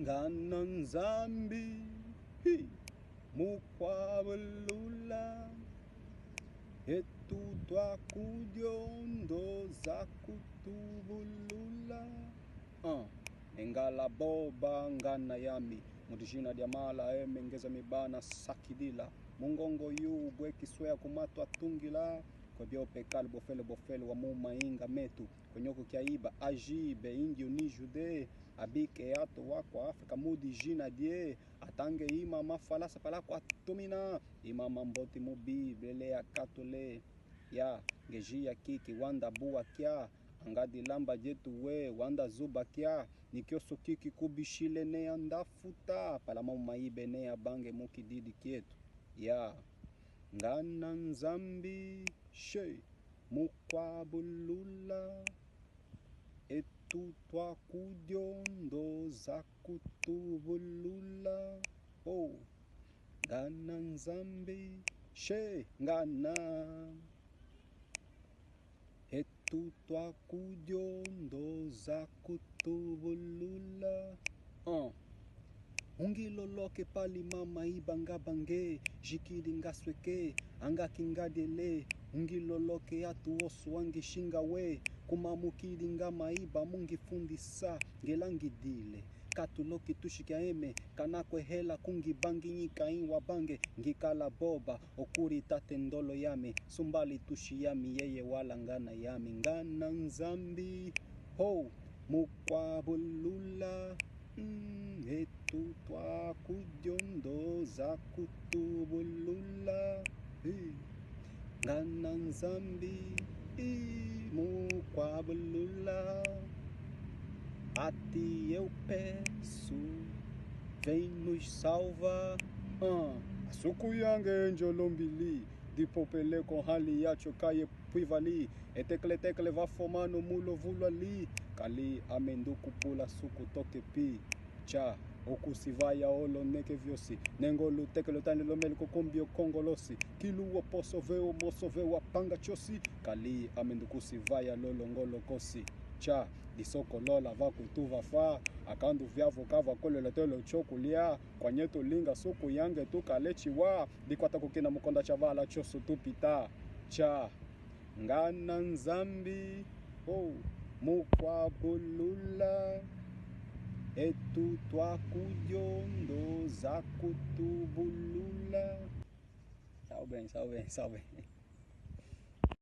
ngana nzambi mukwabulula etu twakudyondo zakutubulula engala boba ngana yami mutishina diamala emengeza mibana sakidila mungongo yu bwe kiswea kumatwa tungila kwa biope kali bofele wa mumainga metu konyoko kiaiba ajibe indio ni jude abike ato wako Afrika mudi jina die atange ima mafalasa pala kwa tumina ima mamboti mubi bele ya katole ya ngejia kiki wanda bua kia angadi lamba jetu we wanda zuba kia nikioso kiki kubishile ne andafuta pala maibe ne abange mukididi kietu ya ngana nzambi she mukwabulula etu twakudyondo zakutubulula ngana nzambi she ngana etu twakudyondo zakutubulula ungiloloke pali mama ibanga bange jikidi ngasweke anga kingadele ungiloloke atu osu wangishinga we kumamukidi nga maiba mungifundisa ngelangidile katuloki tushika eme kanakwe hela kungibangi nyikain wabange ngikala boba okuri tate ndolo yami sumbali tushi yami yeye wala ngana yami ngana nzambi mukwabulula etu twakudyondo zakutubulula ngana nzambi mukwabulula ati eu peço vem nos salva asuku yange njolombili dipopele con hali yacho kaye puivali etekle va fomano mulo vulali kali amenduku pula suku toke pi cha okusivaya olo neke viosi nengolu tekelo tani lomeli kokombio kongolosi kilu poso veo moso veo panga chosi kali amenduku sivaya lolo ngolo kosi cha disoko lola vakutuva fa akandu vyavo kava kolela telo chokulia kwa nyeto linga suku yange tukalechiwa dikwata kukina mukonda chavala choso tupita cha ngana nzambi mukwabulula etu twakudyondo zakutubulula. Salve.